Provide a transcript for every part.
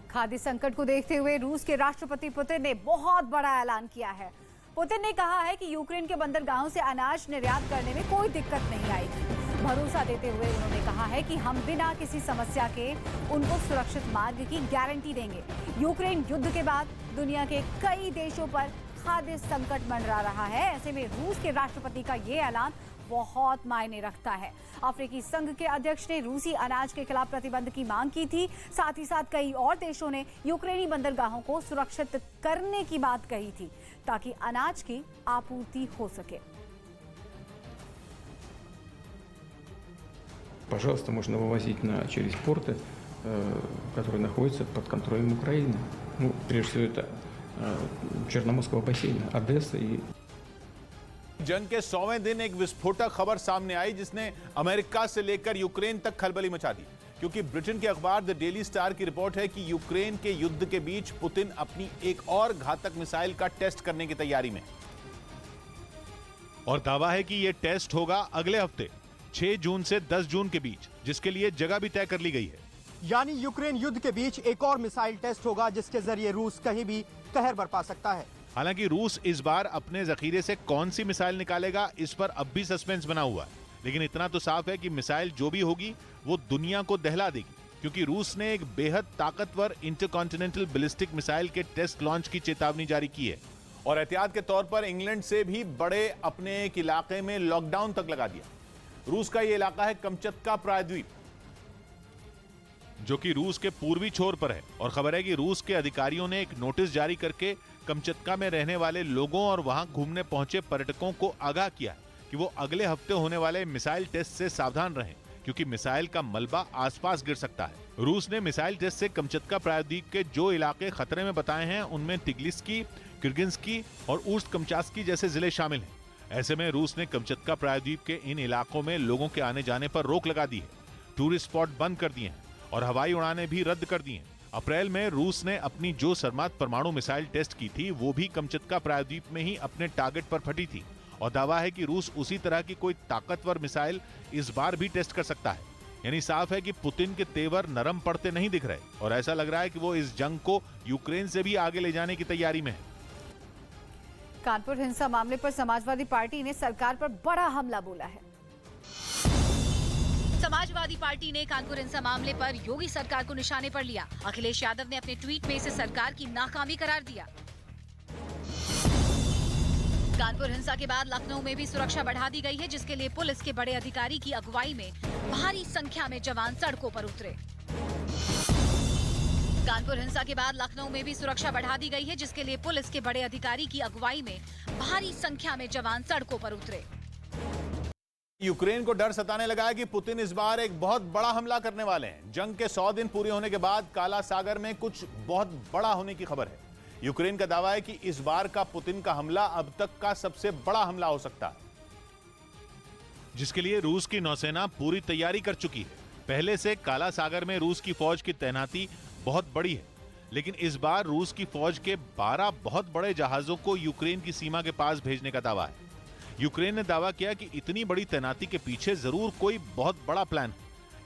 खाद्य संकट को देखते हुए रूस के राष्ट्रपति पुतिन ने बहुत बड़ा ऐलान किया है। पुतिन ने कहा है कि यूक्रेन के बंदरगाहों से अनाज निर्यात करने में कोई दिक्कत नहीं आएगी। भरोसा देते हुए उन्होंने कहा है कि हम बिना किसी समस्या के उनको सुरक्षित मार्ग की गारंटी देंगे। यूक्रेन युद्ध के बाद दुनिया के कई देशों पर खाद्य संकट मंडरा रहा है। ऐसे में रूस के राष्ट्रपति का ये ऐलान बहुत मायने रखता है। अफ्रीकी संघ के अध्यक्ष ने रूसी अनाज के खिलाफ प्रतिबंध की मांग की थी। साथ ही साथ कई और देशों ने यूक्रेनी बंदरगाहों को सुरक्षित करने की बात कही थी ताकि अनाज की आपूर्ति हो सके। Пожалуйста, можно вывозить через порты, которые находятся под контролем Украины. Ну, прежде всего, это Черноморского бассейна, Одесса и... जंग के 100वें दिन एक विस्फोटक खबर सामने आई जिसने अमेरिका से लेकर यूक्रेन तक खलबली मचा दी, क्योंकि ब्रिटेन के अखबार द डेली स्टार की रिपोर्ट है कि यूक्रेन के युद्ध के बीच पुतिन अपनी एक और घातक मिसाइल का टेस्ट करने की तैयारी में, और दावा है कि यह टेस्ट होगा अगले हफ्ते 6 जून से 10 जून के बीच, जिसके लिए जगह भी तय कर ली गई है। यानी यूक्रेन युद्ध के बीच एक और मिसाइल टेस्ट होगा जिसके जरिए रूस कहीं भी कहर बरपा सकता है। हालांकि रूस इस बार अपने जखीरे से कौन सी मिसाइल निकालेगा, इस पर अब भी सस्पेंस बना हुआ है। लेकिन इतना तो साफ है कि मिसाइल जो भी होगी वो दुनिया को दहला देगी, क्योंकि रूस ने एक बेहद ताकतवर इंटरकॉन्टिनेंटल बैलिस्टिक मिसाइल के टेस्ट लॉन्च की चेतावनी जारी की है और एहतियात के तौर पर इंग्लैंड से भी बड़े अपने एक इलाके में लॉकडाउन तक लगा दिया। रूस का यह इलाका है कमचत्का प्रायद्वीप, जो कि रूस के पूर्वी छोर पर है, और खबर है कि रूस के अधिकारियों ने एक नोटिस जारी करके कमचत्का में रहने वाले लोगों और वहां घूमने पहुंचे पर्यटकों को आगाह किया कि वो अगले हफ्ते होने वाले मिसाइल टेस्ट से सावधान रहें, क्योंकि मिसाइल का मलबा आसपास गिर सकता है। रूस ने मिसाइल टेस्ट से कमचत्का प्रायद्वीप के जो इलाके खतरे में बताए हैं उनमें तिग्लिस्की, किर्गिंस्की और ऊस्ट कमचास्की जैसे जिले शामिल हैं। ऐसे में रूस ने कमचत्का प्रायद्वीप के इन इलाकों में लोगों के आने जाने पर रोक लगा दी है, टूरिस्ट स्पॉट बंद कर दिए हैं और हवाई उड़ानें भी रद्द कर दी हैं। अप्रैल में रूस ने अपनी जो सरमात परमाणु मिसाइल टेस्ट की थी वो भी कमचत्का प्रायद्वीप में ही अपने टारगेट पर फटी थी, और दावा है कि रूस उसी तरह की कोई ताकतवर मिसाइल इस बार भी टेस्ट कर सकता है। यानी साफ है कि पुतिन के तेवर नरम पड़ते नहीं दिख रहे और ऐसा लग रहा है कि वो इस जंग को यूक्रेन से भी आगे ले जाने की तैयारी में है। कानपुर हिंसा मामले पर समाजवादी पार्टी ने सरकार पर बड़ा हमला बोला है। समाजवादी पार्टी ने कानपुर हिंसा मामले पर योगी सरकार को निशाने पर लिया। अखिलेश यादव ने अपने ट्वीट में इसे सरकार की नाकामी करार दिया। कानपुर हिंसा के बाद लखनऊ में भी सुरक्षा बढ़ा दी गई है, जिसके लिए पुलिस के बड़े अधिकारी की अगुवाई में भारी संख्या में जवान सड़कों पर उतरे। कानपुर हिंसा के बाद लखनऊ में भी सुरक्षा बढ़ा दी गई है, जिसके लिए पुलिस के बड़े अधिकारी की अगुवाई में भारी संख्या में जवान सड़कों पर उतरे। यूक्रेन को डर सताने लगा है कि पुतिन इस बार एक बहुत बड़ा हमला करने वाले हैं। जंग के 100 दिन पूरे होने के बाद काला सागर में कुछ बहुत बड़ा होने की खबर है। यूक्रेन का दावा है कि इस बार का पुतिन का हमला अब तक का सबसे बड़ा हमला हो सकता है, जिसके लिए रूस की नौसेना पूरी तैयारी कर चुकी है। पहले से काला सागर में रूस की फौज की तैनाती बहुत बड़ी है, लेकिन इस बार रूस की फौज के 12 बहुत बड़े जहाजों को यूक्रेन की सीमा के पास भेजने का दावा है। यूक्रेन ने दावा किया कि इतनी बड़ी तैनाती के पीछे जरूर कोई बहुत बड़ा प्लान है।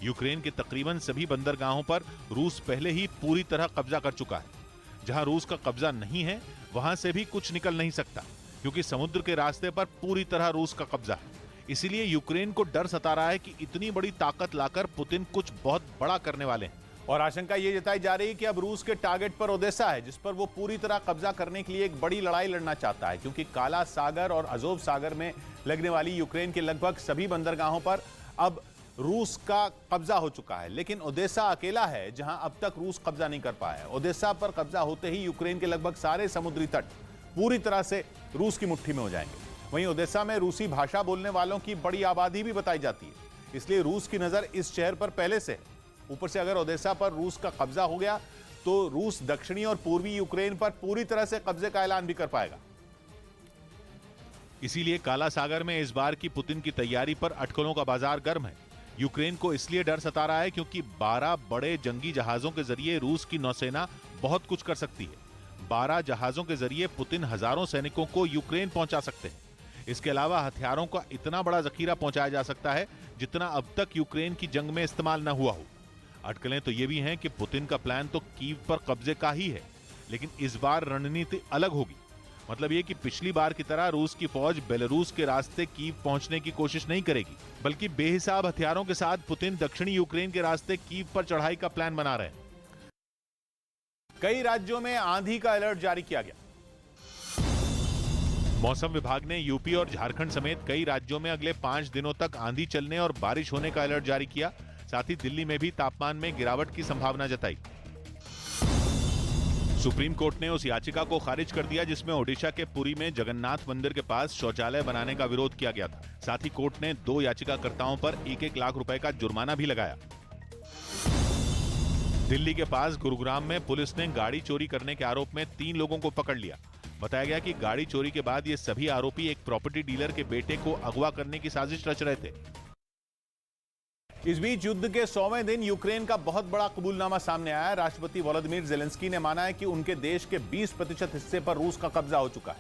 यूक्रेन के तकरीबन सभी बंदरगाहों पर रूस पहले ही पूरी तरह कब्जा कर चुका है। जहां रूस का कब्जा नहीं है वहां से भी कुछ निकल नहीं सकता, क्योंकि समुद्र के रास्ते पर पूरी तरह रूस का कब्जा है। इसीलिए यूक्रेन को डर सता रहा है कि इतनी बड़ी ताकत लाकर पुतिन कुछ बहुत बड़ा करने वाले हैं। और आशंका ये जताई जा रही है कि अब रूस के टारगेट पर ओडेसा है, जिस पर वो पूरी तरह कब्जा करने के लिए एक बड़ी लड़ाई लड़ना चाहता है, क्योंकि काला सागर और अजोव सागर में लगने वाली यूक्रेन के लगभग सभी बंदरगाहों पर अब रूस का कब्जा हो चुका है। लेकिन ओडेसा अकेला है जहां अब तक रूस कब्जा नहीं कर पाया है। ओडेसा पर कब्जा होते ही यूक्रेन के लगभग सारे समुद्री तट पूरी तरह से रूस की मुट्ठी में हो जाएंगे। वहीं ओडेसा में रूसी भाषा बोलने वालों की बड़ी आबादी भी बताई जाती है, इसलिए रूस की नजर इस शहर पर पहले से है। ऊपर से अगर ओडेसा पर रूस का कब्जा हो गया तो रूस दक्षिणी और पूर्वी यूक्रेन पर पूरी तरह से कब्जे का ऐलान भी कर पाएगा। इसीलिए काला सागर में इस बार की पुतिन की तैयारी पर अटकलों का बाजार गर्म है। यूक्रेन को इसलिए डर सता रहा है क्योंकि 12 बड़े जंगी जहाजों के जरिए रूस की नौसेना बहुत कुछ कर सकती है। 12 जहाजों के जरिए पुतिन हजारों सैनिकों को यूक्रेन पहुंचा सकते हैं। इसके अलावा हथियारों का इतना बड़ा जखीरा पहुंचाया जा सकता है जितना अब तक यूक्रेन की जंग में इस्तेमाल न हुआ हो। अटकलें तो ये भी हैं कि पुतिन का प्लान तो कीव पर कब्जे का ही है, लेकिन इस बार रणनीति अलग होगी। मतलब ये कि पिछली बार की तरह रूस की फौज बेलारूस के रास्ते कीव पहुंचने की कोशिश नहीं करेगी, बल्कि बेहिसाब हथियारों के साथ पुतिन दक्षिणी यूक्रेन के रास्ते कीव पर चढ़ाई का प्लान बना रहे हैं। कई राज्यों में आंधी का अलर्ट जारी किया गया। मौसम विभाग ने यूपी और झारखंड समेत कई राज्यों में अगले 5 दिनों तक आंधी चलने और बारिश होने का अलर्ट जारी किया। साथ ही दिल्ली में भी तापमान में गिरावट की संभावना जताई। सुप्रीम कोर्ट ने उस याचिका को खारिज कर दिया जिसमें ओडिशा के पुरी में जगन्नाथ मंदिर के पास शौचालय बनाने का विरोध किया गया था। साथ ही कोर्ट ने 2 याचिकाकर्ताओं पर 1-1 लाख रुपए का जुर्माना भी लगाया। दिल्ली के पास गुरुग्राम में पुलिस ने गाड़ी चोरी करने के आरोप में 3 लोगों को पकड़ लिया। बताया गया कि गाड़ी चोरी के बाद ये सभी आरोपी एक प्रॉपर्टी डीलर के बेटे को अगवा करने की साजिश रच रहे थे। इस बीच युद्ध के 100वें दिन यूक्रेन का बहुत बड़ा कबूलनामा सामने आया है। राष्ट्रपति वोलोदिमीर ज़ेलेंस्की ने माना है कि उनके देश के 20% हिस्से पर रूस का कब्जा हो चुका है।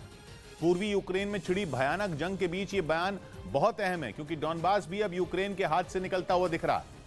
पूर्वी यूक्रेन में छिड़ी भयानक जंग के बीच ये बयान बहुत अहम है, क्योंकि डॉनबास भी अब यूक्रेन के हाथ से निकलता हुआ दिख रहा है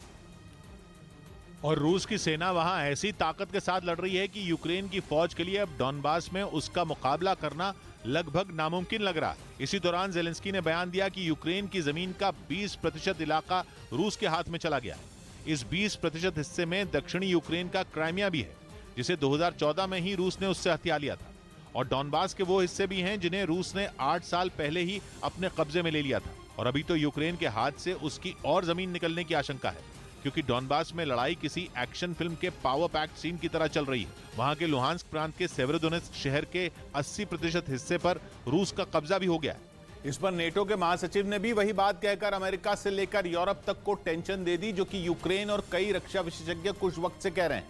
और रूस की सेना वहां ऐसी ताकत के साथ लड़ रही है कि यूक्रेन की फौज के लिए अब डॉनबास में उसका मुकाबला करना लगभग नामुमकिन लग रहा है। इसी दौरान ज़ेलेंस्की ने बयान दिया कि यूक्रेन की जमीन का 20% इलाका रूस के हाथ में चला गया है। इस 20% हिस्से में दक्षिणी यूक्रेन का क्राइमिया भी है, जिसे 2014 में ही रूस ने उससे हथिया लिया था, और डॉनबास के वो हिस्से भी हैं जिन्हें रूस ने 8 साल पहले ही अपने कब्जे में ले लिया था। और अभी तो यूक्रेन के हाथ से उसकी और जमीन निकलने की आशंका है, क्योंकि डॉनबास में लड़ाई किसी एक्शन फिल्म के पावर पैक्ड सीन की तरह चल रही है। वहां के लुहांस्क प्रांत के सेवेरोडोनेत्स्क शहर के 80% हिस्से पर रूस का कब्जा भी हो गया है। इस पर नेटो के महासचिव ने भी वही बात कहकर अमेरिका से लेकर यूरोप तक को टेंशन दे दी, जो कि यूक्रेन और कई रक्षा विशेषज्ञ कुछ वक्त से कह रहे हैं।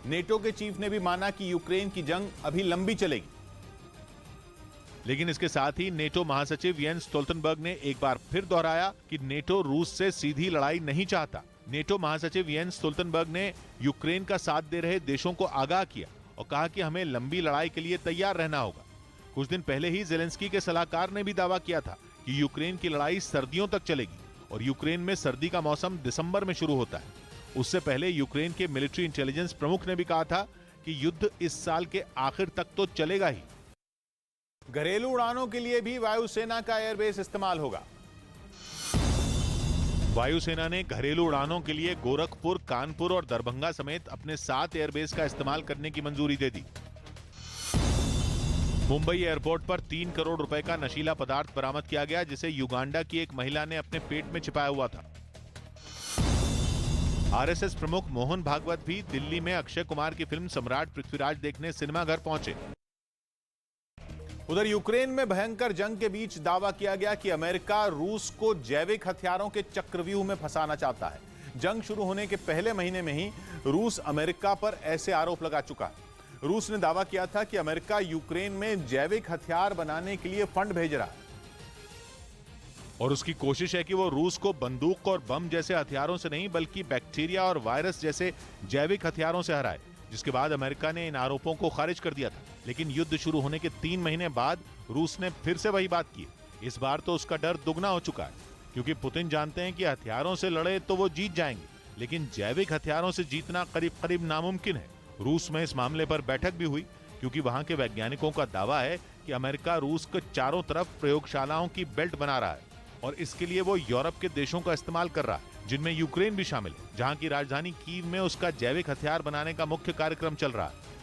नेटो के चीफ ने भी माना कि यूक्रेन की जंग अभी लंबी चलेगी। लेकिन इसके साथ ही नेटो महासचिव येंस स्टोल्टनबर्ग ने एक बार फिर दोहराया कि नेटो रूस से सीधी लड़ाई नहीं चाहता। नेटो महासचिव येंस स्टोल्टनबर्ग ने यूक्रेन का साथ दे रहे देशों को आगाह किया और कहा कि हमें लंबी लड़ाई के लिए तैयार रहना होगा। कुछ दिन पहले ही ज़ेलेंस्की के सलाहकार ने भी दावा किया था कि यूक्रेन की लड़ाई सर्दियों तक चलेगी और यूक्रेन में सर्दी का मौसम दिसंबर में शुरू होता है। उससे पहले यूक्रेन के मिलिट्री इंटेलिजेंस प्रमुख ने भी कहा था कि युद्ध इस साल के आखिर तक तो चलेगा ही। घरेलू उड़ानों के लिए भी वायुसेना का एयरबेस इस्तेमाल होगा। वायुसेना ने घरेलू उड़ानों के लिए गोरखपुर, कानपुर और दरभंगा समेत अपने 7 एयरबेस का इस्तेमाल करने की मंजूरी दे दी। मुंबई एयरपोर्ट पर 3 करोड़ रुपए का नशीला पदार्थ बरामद किया गया, जिसे युगांडा की एक महिला ने अपने पेट में छिपाया हुआ था। आरएसएस प्रमुख मोहन भागवत भी दिल्ली में अक्षय कुमार की फिल्म सम्राट पृथ्वीराज देखने सिनेमाघर पहुंचे। उधर यूक्रेन में भयंकर जंग के बीच दावा किया गया कि अमेरिका रूस को जैविक हथियारों के चक्रव्यूह में फंसाना चाहता है। जंग शुरू होने के पहले महीने में ही रूस अमेरिका पर ऐसे आरोप लगा चुका है। रूस ने दावा किया था कि अमेरिका यूक्रेन में जैविक हथियार बनाने के लिए फंड भेज रहा है और उसकी कोशिश है कि वो रूस को बंदूक और बम जैसे हथियारों से नहीं, बल्कि बैक्टीरिया और वायरस जैसे जैविक हथियारों से हराए, जिसके बाद अमेरिका ने इन आरोपों को खारिज कर दिया था। लेकिन युद्ध शुरू होने के 3 महीने बाद रूस ने फिर से वही बात की। इस बार तो उसका डर दुगना हो चुका है, क्योंकि पुतिन जानते हैं कि हथियारों से लड़े तो वो जीत जाएंगे, लेकिन जैविक हथियारों से जीतना करीब करीब नामुमकिन है। रूस में इस मामले पर बैठक भी हुई, क्योंकि वहां के वैज्ञानिकों का दावा है कि अमेरिका रूस के चारों तरफ प्रयोगशालाओं की बेल्ट बना रहा है और इसके लिए वो यूरोप के देशों का इस्तेमाल कर रहा है, जिनमें यूक्रेन भी शामिल है, जहां की राजधानी कीव में उसका जैविक हथियार बनाने का मुख्य कार्यक्रम चल रहा है।